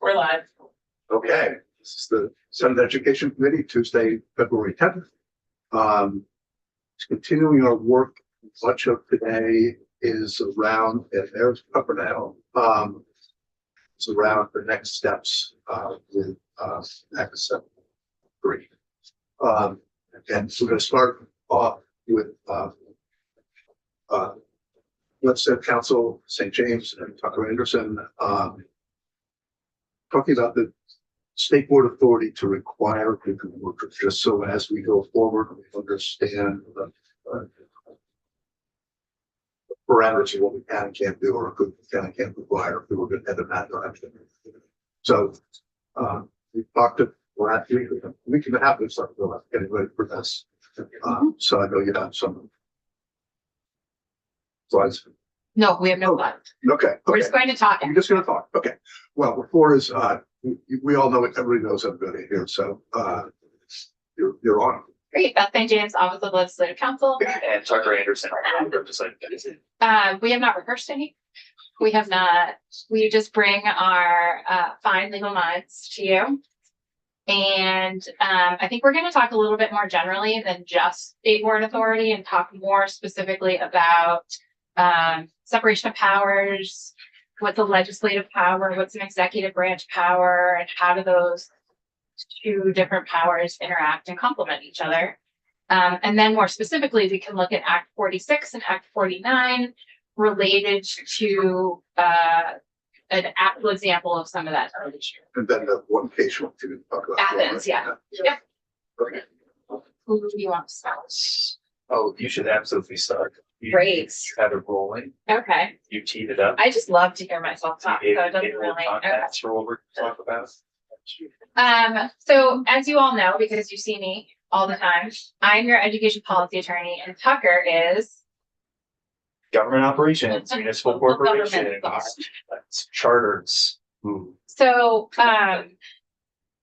We're live. Okay, this is the Senate Education Committee, Tuesday, February 10th. Continuing our work, much of today is around, and there's Pepper now, it's around the next steps with Act 73. And so we're going to start off with Legislative Council St. James and Tucker Anderson talking about the state board authority to require people to work, just so as we go forward, we understand the parameters of what we can and can't do, or what we can and can't require if we were going to head in that direction. So we talked to last week, a week and a half, it's like we're getting ready for this. So I know you have some slides. No, we have no fun. Okay. We're just going to talk. We're just going to talk. Okay. Well, before is we all know it. Everybody knows everybody here. So you're on. Great. Beth St. James, Office of Legislative Counsel. And Tucker Anderson. We have not rehearsed any. We have not. We just bring our fine legal minds to you. And I think we're going to talk a little bit more generally than just state board authority and talk more specifically about separation of powers, what's a legislative power, what's an executive branch power, and how do those two different powers interact and complement each other. And then more specifically, we can look at Act 46 and Act 49 related to an actual example of some of that. And then the one case you want to talk about. Athens, yeah. Yep. Okay. Who do you want to start? Oh, you should absolutely start. Great. You had it rolling. Okay. You teed it up. I just love to hear myself talk, so it doesn't really. Okay. That's for what we're talking about. So as you all know, because you see me all the time, I'm your education policy attorney, and Tucker is Government operations, municipal corporations, Government. charters. Ooh. So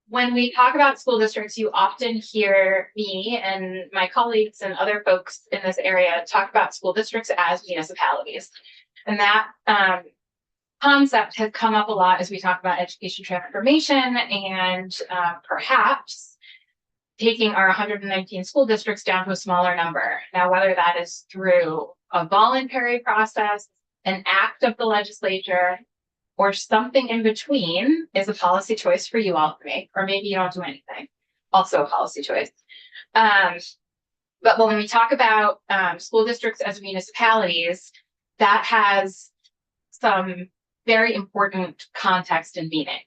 when we talk about school districts, you often hear me and my colleagues and other folks in this area talk about school districts as municipalities. And that concept has come up a lot as we talk about education transformation and perhaps taking our 119 school districts down to a smaller number. Now, whether that is through a voluntary process, an act of the legislature, or something in between is a policy choice for you all to make, or maybe you don't do anything. Also a policy choice. But when we talk about school districts as municipalities, that has some very important context and meaning.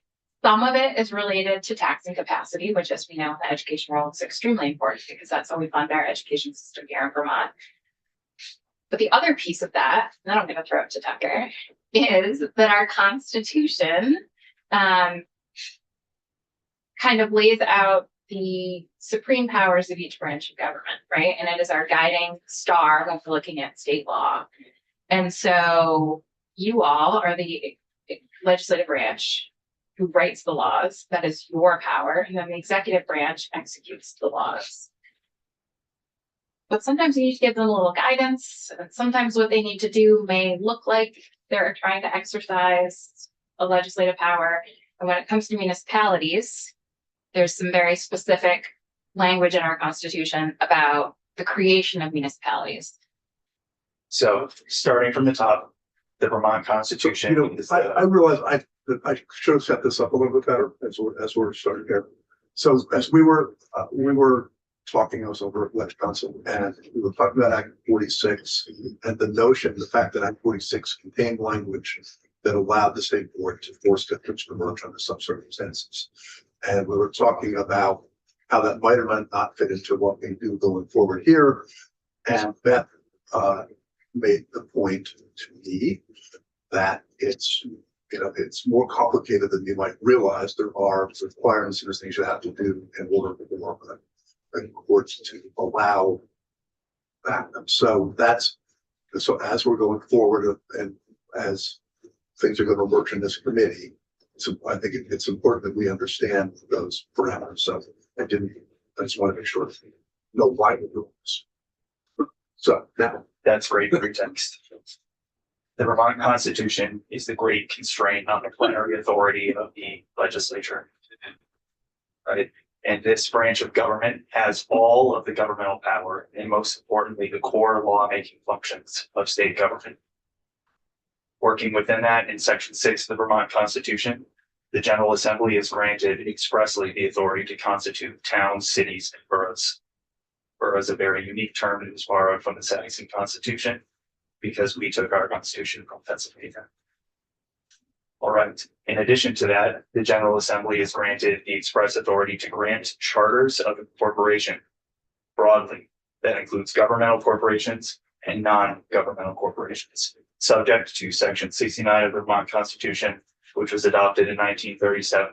Some of it is related to taxing capacity, which, as we know, in the education world is extremely important because that's how we fund our education system here in Vermont. But the other piece of that, and I'm going to throw it to Tucker, is that our Constitution kind of lays out the supreme powers of each branch of government, right? And it is our guiding star when we're looking at state law. And so you all are the legislative branch who writes the laws. That is your power. And then the executive branch executes the laws. But sometimes you need to give them a little guidance. And sometimes what they need to do may look like they're trying to exercise a legislative power. And when it comes to municipalities, there's some very specific language in our Constitution about the creation of municipalities. So starting from the top, the Vermont Constitution. You know, I realize I should have set this up a little bit better as we're starting here. So as we were talking, I was over at Ledge Council, and we were talking about Act 46 and the notion, the fact that Act 46 contained language that allowed the state board to force districts to merge under some circumstances. And we were talking about how that might or might not fit into what we do going forward here. And Beth made the point to me that it's more complicated than you might realize. There are requirements and things you have to do in order for the courts to allow that. So as we're going forward and as things are going to work in this committee, so I think it's important that we understand those parameters. So I just want to make sure know why we're doing this. So now That's great pretext. The Vermont Constitution is the great constraint on the plenary authority of the legislature. Right? And this branch of government has all of the governmental power and most importantly, the core lawmaking functions of state government. Working within that in Section 6 of the Vermont Constitution, the General Assembly is granted expressly the authority to constitute towns, cities, and boroughs. Borough is a very unique term that was borrowed from the Saxon Constitution because we took our Constitution from Pennsylvania. All right. In addition to that, the General Assembly is granted the express authority to grant charters of incorporation broadly. That includes governmental corporations and non-governmental corporations, subject to Section 69 of the Vermont Constitution, which was adopted in 1937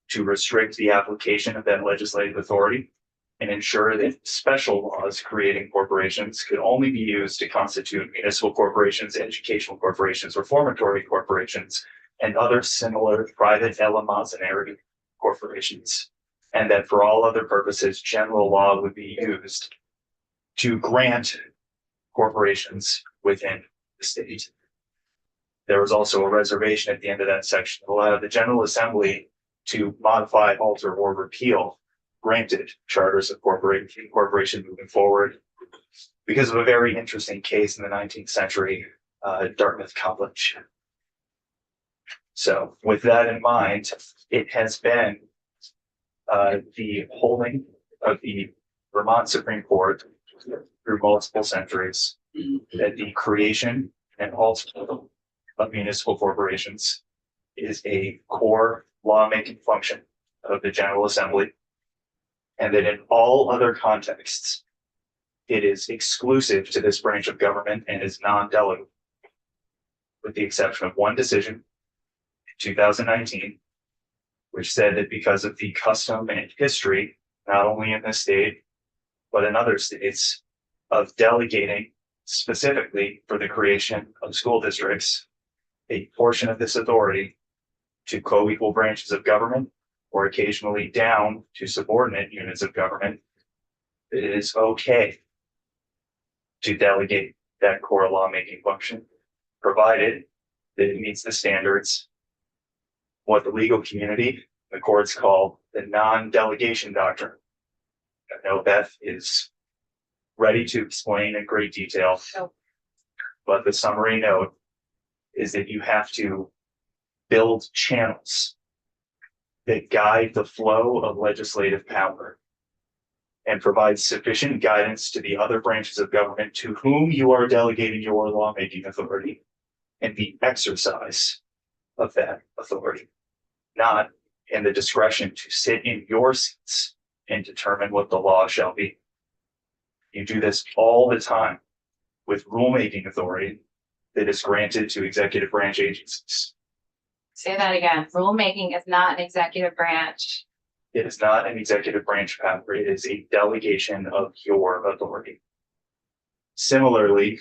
to restrict the application of that legislative authority and ensure that special laws creating corporations could only be used to constitute municipal corporations, educational corporations, reformatory corporations, and other similar private eleemosynary corporations. And that for all other purposes, general law would be used to grant corporations within the state. There was also a reservation at the end of that section that allowed the General Assembly to modify, alter, or repeal granted charters of incorporation moving forward because of a very interesting case in the 19th century, Dartmouth College. So with that in mind, it has been the holding of the Vermont Supreme Court through multiple centuries that the creation and alter of municipal corporations is a core lawmaking function of the General Assembly, and that in all other contexts, it is exclusive to this branch of government and is non-delegable, with the exception of one decision in 2019, which said that because of the custom and history, not only in this state, but in other states, of delegating specifically for the creation of school districts, a portion of this authority to co-equal branches of government, or occasionally down to subordinate units of government, it is okay to delegate that core lawmaking function, provided that it meets the standards, what the legal community, the courts call the non-delegation doctrine. I know Beth is ready to explain in great detail, but the summary note is that you have to build channels that guide the flow of legislative power and provide sufficient guidance to the other branches of government to whom you are delegating your lawmaking authority and the exercise of that authority, not in the discretion to sit in your seats and determine what the law shall be. You do this all the time with rulemaking authority that is granted to executive branch agencies. Say that again. Rulemaking is not an executive branch. It is not an executive branch power. It is a delegation of your authority. Similarly,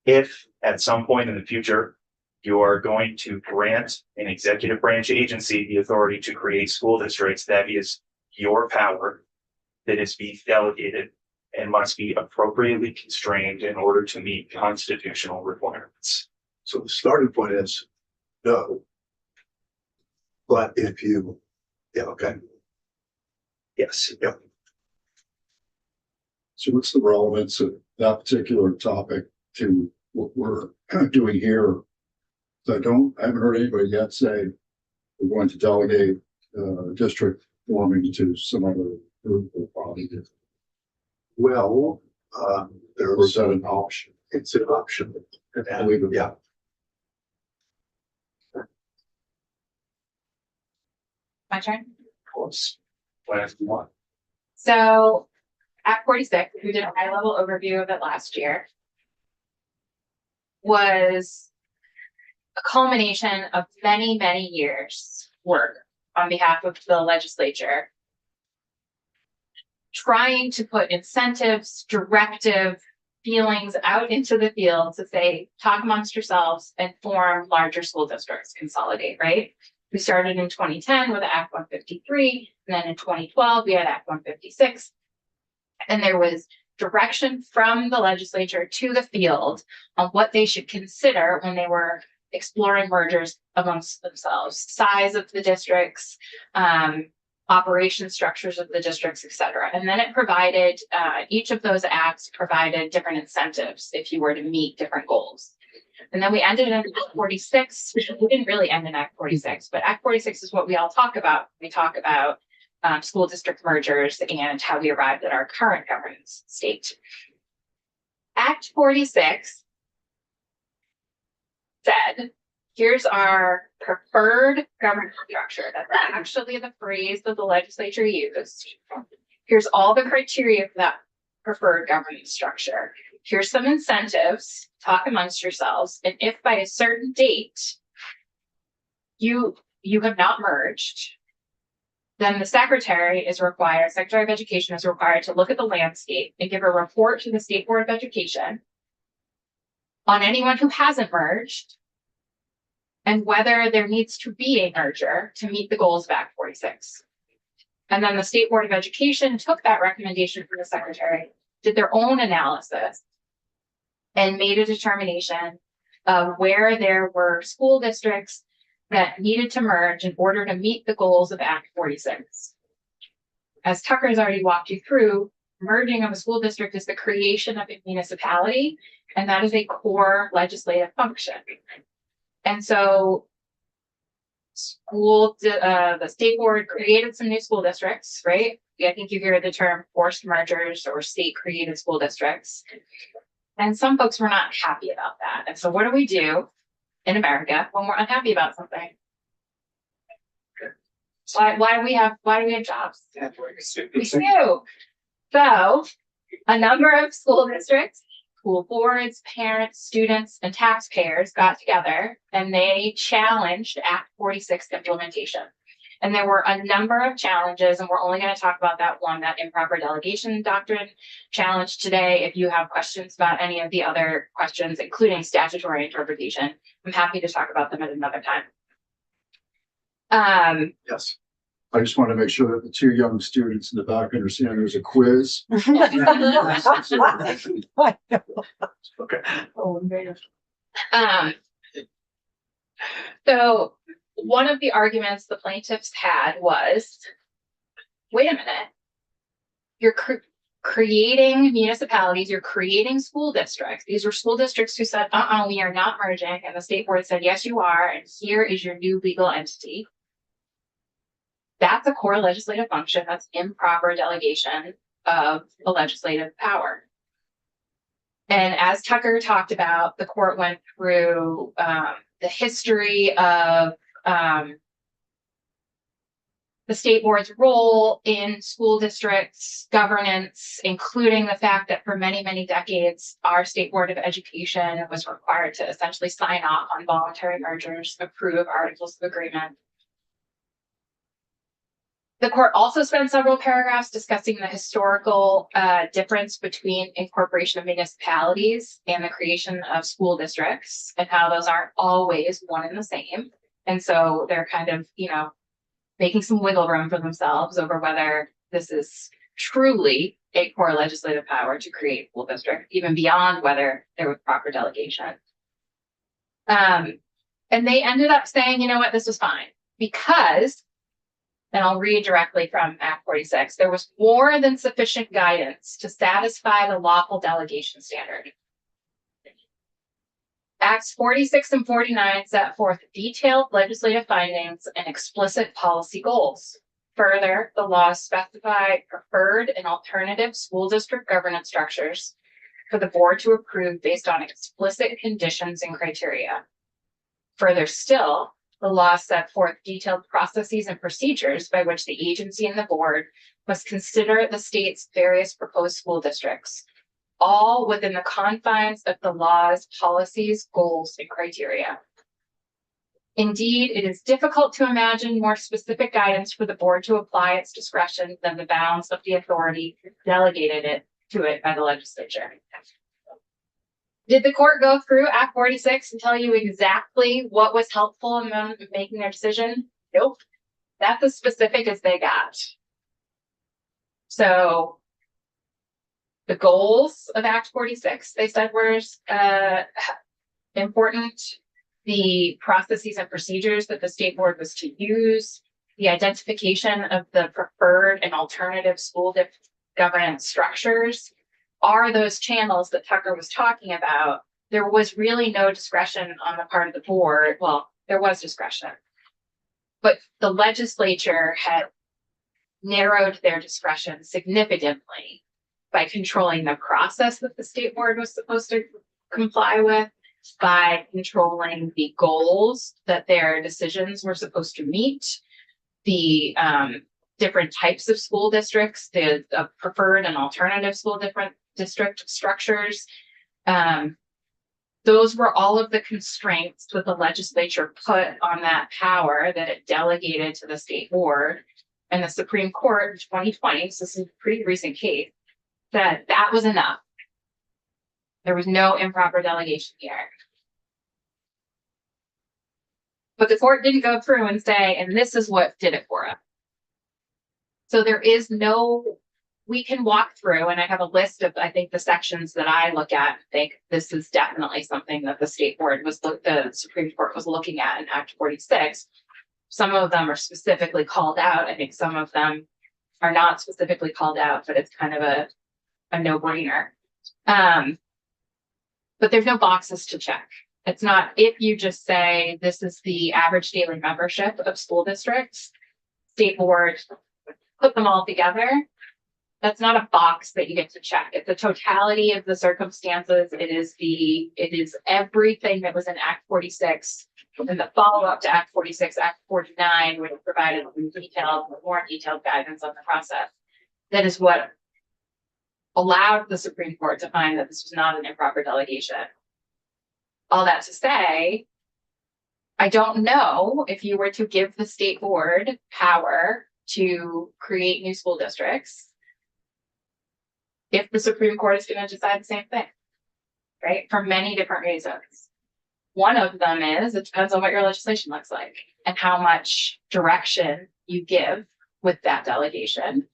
if at some point in the future, you are going to grant an executive branch agency the authority to create school districts, that is your power that is being delegated and must be appropriately constrained in order to meet constitutional requirements. So the starting point is no. But if you, yeah, okay. Yes. Yep. So what's the relevance of that particular topic to what we're doing here? So I haven't heard anybody yet say we're going to delegate district forming to some other group or body. Well, Or is there's, that an option? it's an option. I believe it. Yeah, My turn. Of course. Whenever you want. So Act 46, we did a high level overview of it last year, was a culmination of many, many years' work on behalf of the legislature, trying to put incentives, directive feelings out into the field to say, talk amongst yourselves and form larger school districts, consolidate, right? We started in 2010 with Act 153, and then in 2012, we had Act 156. And there was direction from the legislature to the field on what they should consider when they were exploring mergers amongst themselves, size of the districts, operation structures of the districts, et cetera. And then it provided, each of those acts provided different incentives if you were to meet different goals. And then we ended in Act 46. We didn't really end in Act 46, but Act 46 is what we all talk about. We talk about school district mergers and how we arrived at our current governance state. Act 46 said, here's our preferred governance structure. That's actually the phrase that the legislature used. Here's all the criteria for that preferred governance structure. Here's some incentives, talk amongst yourselves. And if by a certain date you have not merged, then the Secretary of Education is required to look at the landscape and give a report to the State Board of Education on anyone who hasn't merged and whether there needs to be a merger to meet the goals of Act 46. And then the State Board of Education took that recommendation from the Secretary, did their own analysis, and made a determination of where there were school districts that needed to merge in order to meet the goals of Act 46. As Tucker has already walked you through, merging of a school district is the creation of a municipality, and that is a core legislative function. And so the state board created some new school districts, right? I think you hear the term forced mergers or state created school districts. And some folks were not happy about that. And so what do we do in America when we're unhappy about something? Why do we have jobs? We do. So a number of school districts, school boards, parents, students, and taxpayers got together and they challenged Act 46 implementation. And there were a number of challenges, and we're only going to talk about that one, that improper delegation doctrine challenge today. If you have questions about any of the other questions, including statutory interpretation, I'm happy to talk about them at another time. Yes. I just want to make sure that the two young students in the back understand there's a quiz. Okay. So one of the arguments the plaintiffs had was, wait a minute, you're creating municipalities, you're creating school districts. These were school districts who said, we are not merging. And the state board said, yes, you are. And here is your new legal entity. That's a core legislative function. That's improper delegation of a legislative power. And as Tucker talked about, the court went through the history of the state board's role in school districts governance, including the fact that for many, many decades, our State Board of Education was required to essentially sign off on voluntary mergers, approve articles of agreement. The court also spent several paragraphs discussing the historical difference between incorporation of municipalities and the creation of school districts, and how those aren't always one and the same. And so they're kind of, making some wiggle room for themselves over whether this is truly a core legislative power to create a school district, even beyond whether there was proper delegation. And they ended up saying, you know what, this was fine because, and I'll read directly from Act 46, there was more than sufficient guidance to satisfy the lawful delegation standard. Acts 46 and 49 set forth detailed legislative findings and explicit policy goals. Further, the laws specify preferred and alternative school district governance structures for the board to approve based on explicit conditions and criteria. Further still, the law set forth detailed processes and procedures by which the agency and the board must consider the state's various proposed school districts, all within the confines of the law's policies, goals, and criteria. Indeed, it is difficult to imagine more specific guidance for the board to apply its discretion than the bounds of the authority delegated to it by the legislature. Did the court go through Act 46 and tell you exactly what was helpful in them making their decision? Nope. That's as specific as they got. So The goals of Act 46, they said were important. The processes and procedures that the state board was to use, the identification of the preferred and alternative school governance structures are those channels that Tucker was talking about. There was really no discretion on the part of the board. Well, there was discretion, but the legislature had narrowed their discretion significantly by controlling the process that the state board was supposed to comply with, by controlling the goals that their decisions were supposed to meet, the different types of school districts, the preferred and alternative school district structures. Those were all of the constraints that the legislature put on that power that it delegated to the state board. And the Supreme Court in 2020, so this is a pretty recent case, said that was enough. There was no improper delegation here. But the court didn't go through and say, and this is what did it for us. So there is no, we can walk through, and I have a list of, I think, the sections that I look at and think this is definitely something that the state board was, the Supreme Court was looking at in Act 46. Some of them are specifically called out. I think some of them are not specifically called out, but it's kind of a no-brainer. But there's no boxes to check. It's not, if you just say this is the average daily membership of school districts, state board, put them all together. That's not a box that you get to check. It's the totality of the circumstances. It is everything that was in Act 46 and the follow-up to Act 46, Act 49, which provided more detailed guidance on the process. That is what allowed the Supreme Court to find that this was not an improper delegation. All that to say, I don't know if you were to give the state board power to create new school districts, if the Supreme Court is going to decide the same thing, right? For many different reasons. One of them is it depends on what your legislation looks like and how much direction you give with that delegation.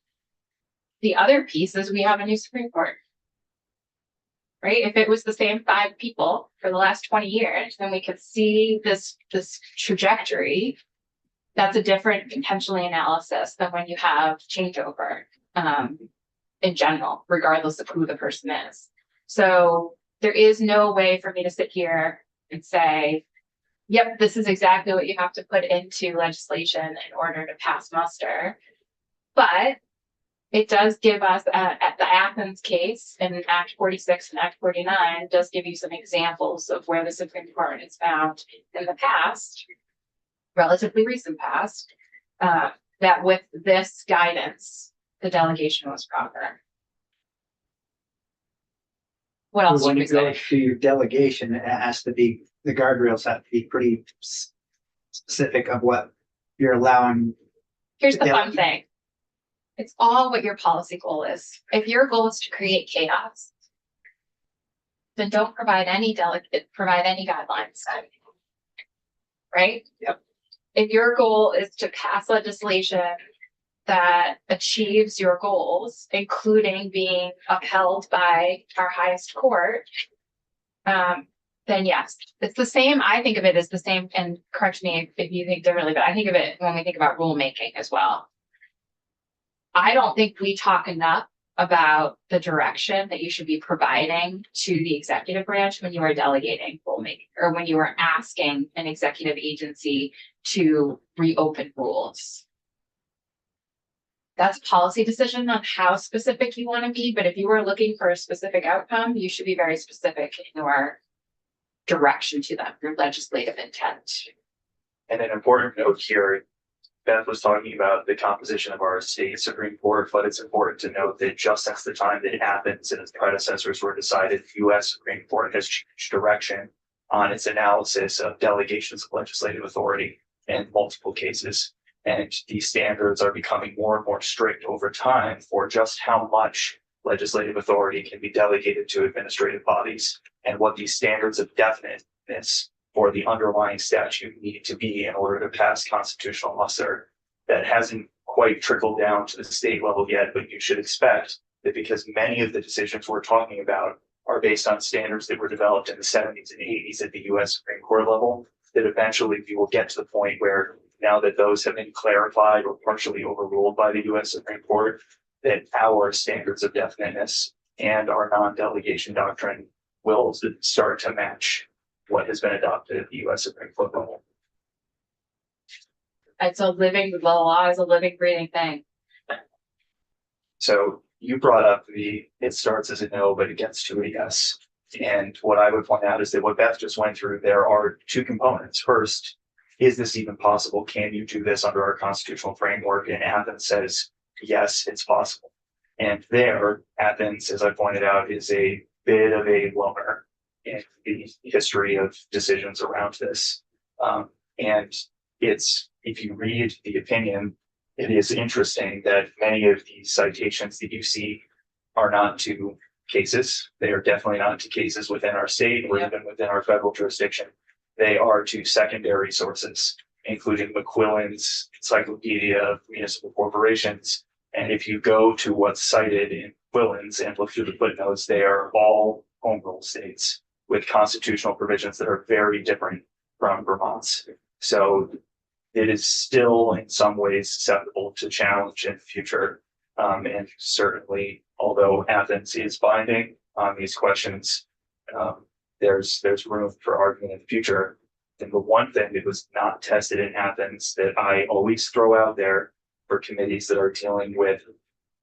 The other piece is we have a new Supreme Court, right? If it was the same 5 people for the last 20 years, then we could see this trajectory. That's a different potentially analysis than when you have changeover in general, regardless of who the person is. So there is no way for me to sit here and say, yep, this is exactly what you have to put into legislation in order to pass muster. But it does give us, at the Athens case in Act 46 and Act 49, does give you some examples of where the Supreme Court has found in the past, relatively recent past, that with this guidance, the delegation was proper. What else When should we you go say? to your delegation, it has to be, the guardrails have to be pretty specific of what you're allowing. Here's the Yeah. fun thing. It's all what your policy goal is. If your goal is to create chaos, then don't provide any guidelines. Right? Yep. If your goal is to pass legislation that achieves your goals, including being upheld by our highest court, then yes, it's the same. I think of it as the same, and correct me if you think differently, but I think of it when we think about rulemaking as well. I don't think we talk enough about the direction that you should be providing to the executive branch when you are delegating rulemaking, or when you are asking an executive agency to reopen rules. That's a policy decision on how specific you want to be, but if you are looking for a specific outcome, you should be very specific in your direction to them, your legislative intent. And an important note here, Beth was talking about the composition of our state Supreme Court, but it's important to note that just since the time that Athens and its predecessors were decided, the U.S. Supreme Court has changed direction on its analysis of delegations of legislative authority in multiple cases. And these standards are becoming more and more strict over time for just how much legislative authority can be delegated to administrative bodies, and what these standards of definiteness for the underlying statute need to be in order to pass constitutional muster. That hasn't quite trickled down to the state level yet, but you should expect that because many of the decisions we're talking about are based on standards that were developed in the 70s and 80s at the US Supreme Court level, that eventually we will get to the point where now that those have been clarified or partially overruled by the US Supreme Court, that our standards of definiteness and our non-delegation doctrine will start to match what has been adopted at the US Supreme Court level. It's a living, the law is a living, breathing thing. So you brought up it starts as a no, but it gets to a yes. And what I would point out is that what Beth just went through, there are two components. First, is this even possible? Can you do this under our constitutional framework? And Athens says, yes, it's possible. And there, Athens, as I pointed out, is a bit of a loner in the history of decisions around this. And if you read the opinion, it is interesting that many of these citations that you see are not to cases. They are definitely not to cases within our state or even within our federal jurisdiction. They are to secondary sources, including McQuillan's Encyclopedia of Municipal Corporations. And if you go to what's cited in McQuillan's and look through the footnotes, they are all home rule states with constitutional provisions that are very different from Vermont's. So it is still in some ways susceptible to challenge in the future. And certainly, although Athens is binding on these questions, there's room for argument in the future. And the one thing that was not tested in Athens that I always throw out there for committees that are dealing with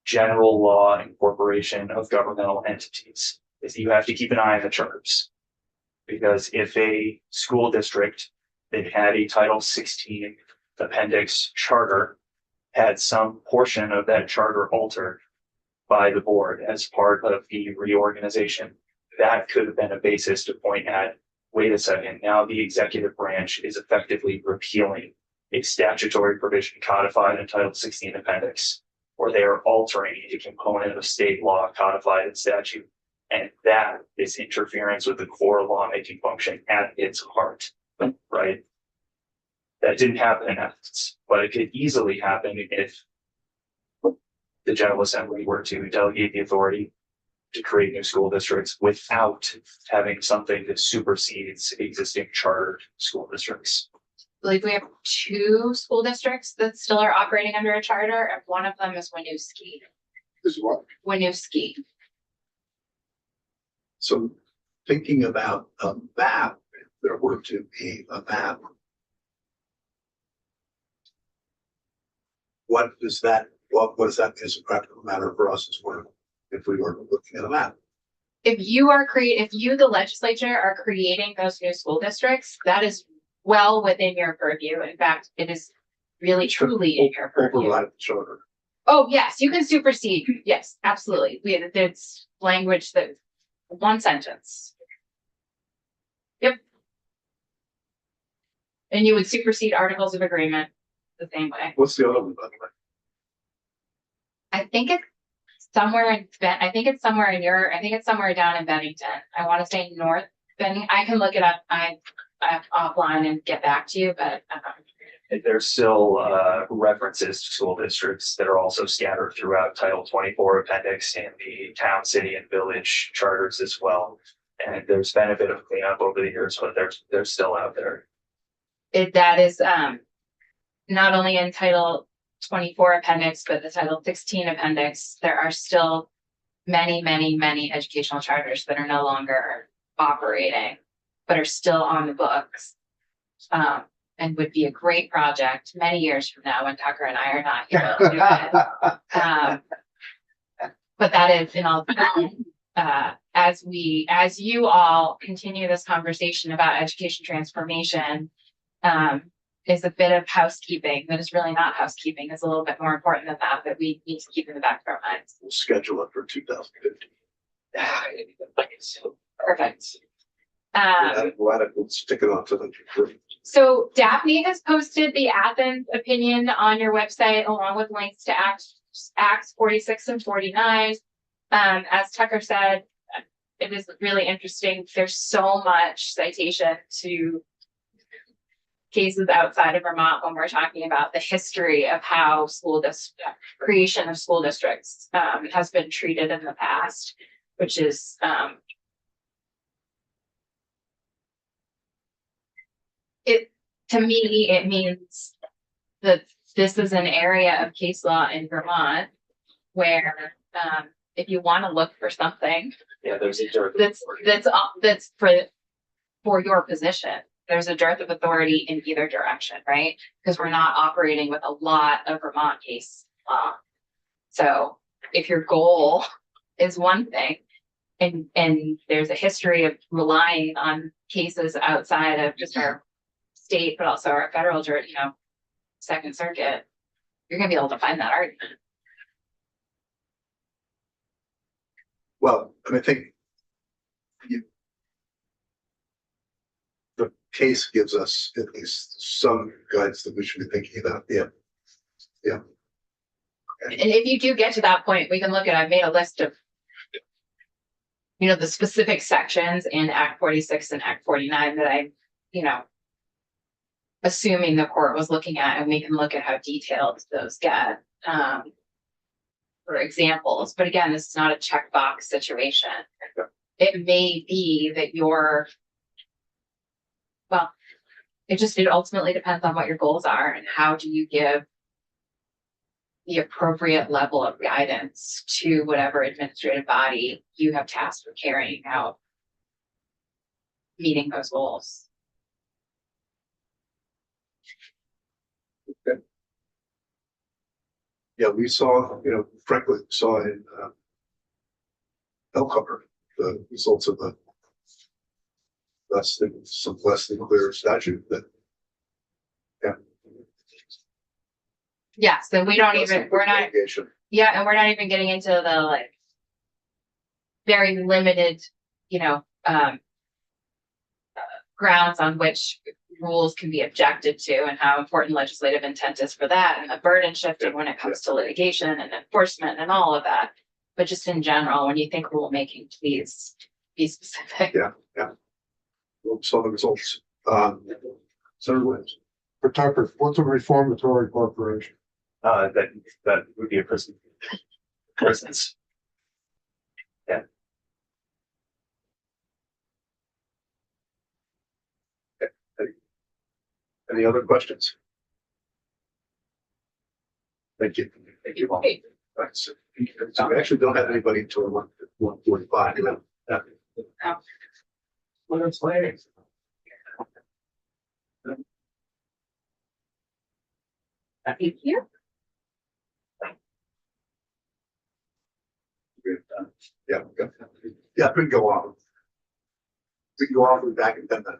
general law incorporation of governmental entities is that you have to keep an eye on the charters. Because if a school district that had a Title 16 appendix charter had some portion of that charter altered by the board as part of the reorganization, that could have been a basis to point at, wait a second, now the executive branch is effectively repealing a statutory provision codified in Title 16 appendix, or they are altering a component of state law codified in statute. And that is interference with the core lawmaking function at its heart, right? That didn't happen in Athens, but it could easily happen if the General Assembly were to delegate the authority to create new school districts without having something that supersedes existing chartered school districts. I believe we have 2 school districts that still are operating under a charter, and one of them is Winooski. This is what, Winooski. so thinking about a map, if there were to be a map, what does that as a practical matter for us as well, if we were looking at a map? If you, the legislature, are creating those new school districts, that is well within your purview. In fact, it is really truly in your purview. Override the charter. Oh, yes, you can supersede. Yes, absolutely. There's language that one sentence. Yep. And you would supersede articles of agreement the same way. What's the other one, by the way? I think it's somewhere down in Bennington. I want to say North Bennington. I can look it up. I offline and get back to you, but There's still references to school districts that are also scattered throughout Title 24 appendix and the town, city, and village charters as well. And there's been a bit of cleanup over the years, but they're still out there. that is not only in Title 24 appendix, but the Title 16 appendix. There are still many, many, many educational charters that are no longer operating, but are still on the books. And would be a great project many years from now when Tucker and I are not here to do it. But that is in all, as you all continue this conversation about education transformation, is a bit of housekeeping that is really not housekeeping. It's a little bit more important than that we need to keep in the back of our minds. We'll schedule it for 2050. Perfect. We'll stick it on to the. So Daphne has posted the Athens opinion on your website along with links to Acts 46 and 49. As Tucker said, it is really interesting. There's so much citation to cases outside of Vermont when we're talking about the history of how creation of school districts has been treated in the past, which is to me, it means that this is an area of case law in Vermont where if you want to look for something Yeah, there's a dearth. that's for your position, there's a dearth of authority in either direction, right? Because we're not operating with a lot of Vermont case law. So if your goal is one thing, and there's a history of relying on cases outside of just our state, but also our federal, Second Circuit, you're gonna be able to find that argument. Well, I think the case gives us at least some guidance that we should be thinking about. Yeah. And if you do get to that point, we can look at, I've made a list of, the specific sections in Act 46 and Act 49 that I, assuming the court was looking at, and we can look at how detailed those get. For examples, but again, this is not a checkbox situation. It may be that it ultimately depends on what your goals are and how do you give the appropriate level of guidance to whatever administrative body you have tasked with carrying out meeting those goals. Yeah, we saw, frankly, saw in Elkhart, the results of the less than clear statute that. Yeah, so we're not, Litigation. yeah, and we're not even getting into the very limited, grounds on which rules can be objected to and how important legislative intent is for that, and the burden shifting when it comes to litigation and enforcement and all of that. But just in general, when you think rulemaking, please be specific. Yeah. We saw the results. Senator Williams. For Tucker, what's a reformatory corporation? That would be a prison. Prisons. Yeah. Any other questions? Thank you. Thank you all. Thanks. So we actually don't have anybody until 1:45. What else later? Thank you. Yeah, we can go on. We can go on, we'll be back in 10 minutes.